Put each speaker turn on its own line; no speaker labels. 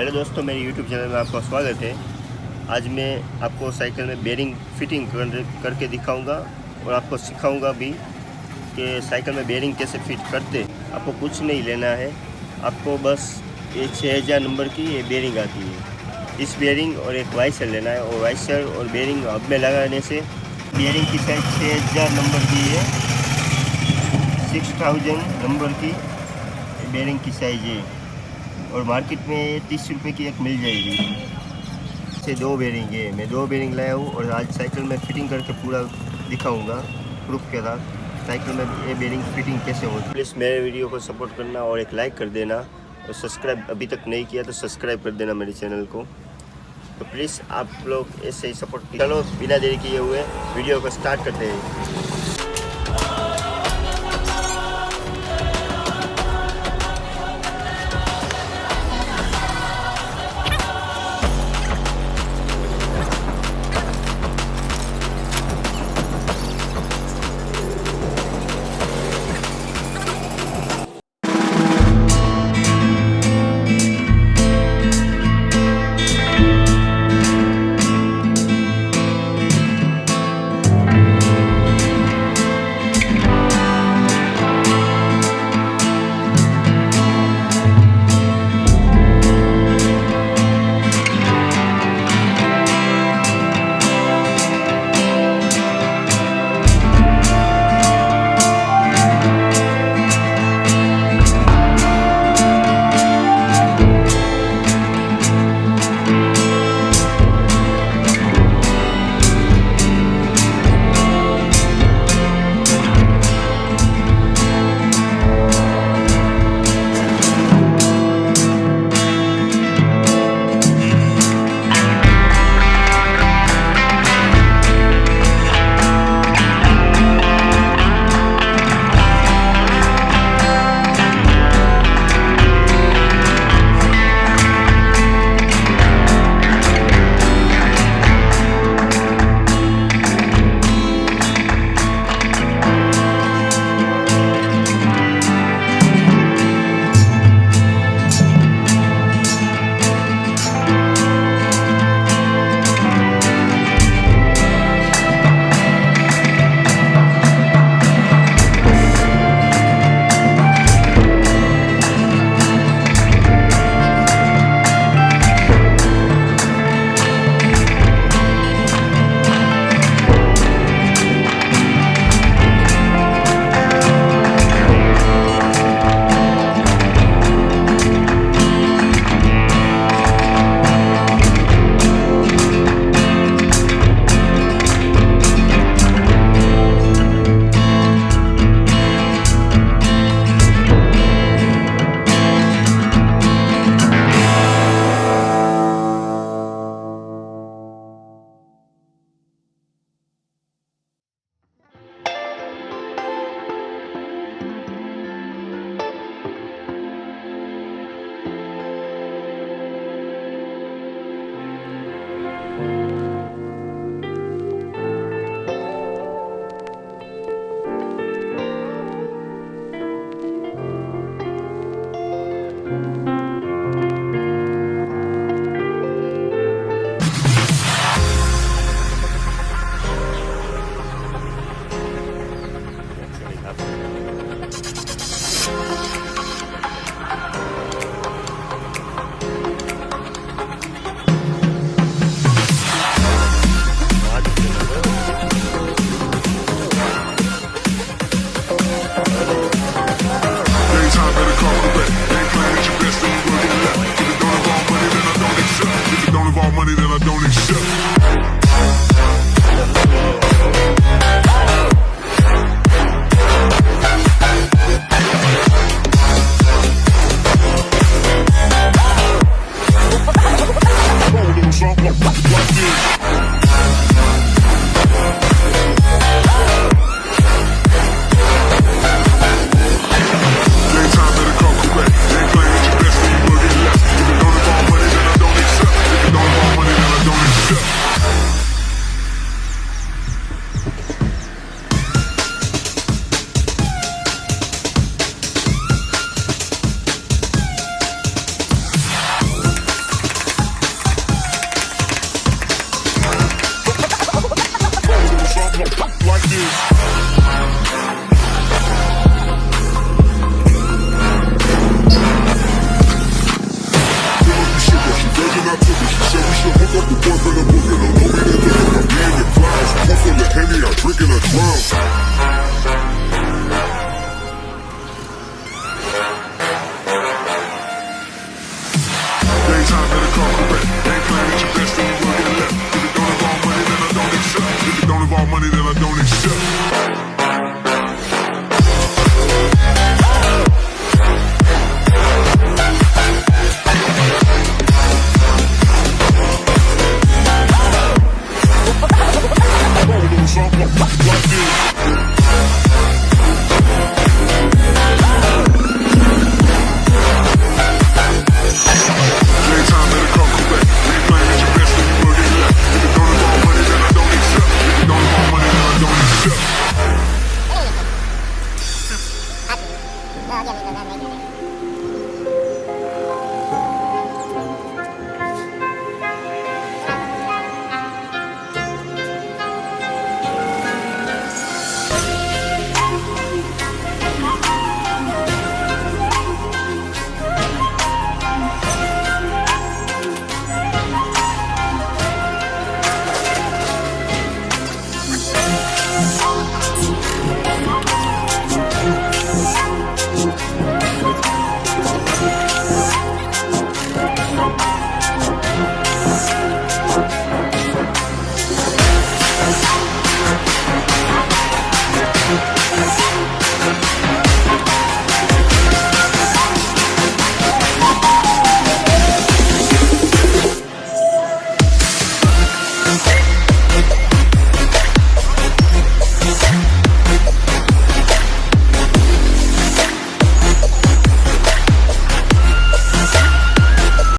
Hello दोस्तों, मेरे YouTube channel में आपका स्वागत है। आज मैं आपको साइकिल में बेरिंग फिटिंग करके दिखाऊंगा और आपको सिखाऊंगा भी कि साइकिल में बेरिंग कैसे फिट करते। आपको कुछ नहीं लेना है, आपको बस ये 6000 नंबर की ये बेरिंग आती है। इस बेरिंग और एक वाइसर लेना है और वाइसर और बेरिंग हब में लगाने से बेरिंग की साइज 6000 नंबर की है, 6000 नंबर की बेरिंग की साइज है और मार्केट में 30 रुपये की एक मिल जाएगी। से 2 बेरिंग है, मैं 2 बेरिंग लाया हूँ और आज साइकिल में फिटिंग करके पूरा दिखाऊंगा प्रूफ के साथ साइकिल में ये बेरिंग फिटिंग कैसे होती। प्लीज़ मेरे वीडियो को सपोर्ट करना और एक लाइक कर देना और सब्सक्राइब अभी तक नहीं किया तो सब्सक्राइब कर देना मेरे चैनल को। तो प्लीज़ आप लोग ऐसे ही सपोर्ट। चलो बिना देरी किए हुए वीडियो को स्टार्ट करते हैं।
आ गया मेरे लगान भाई।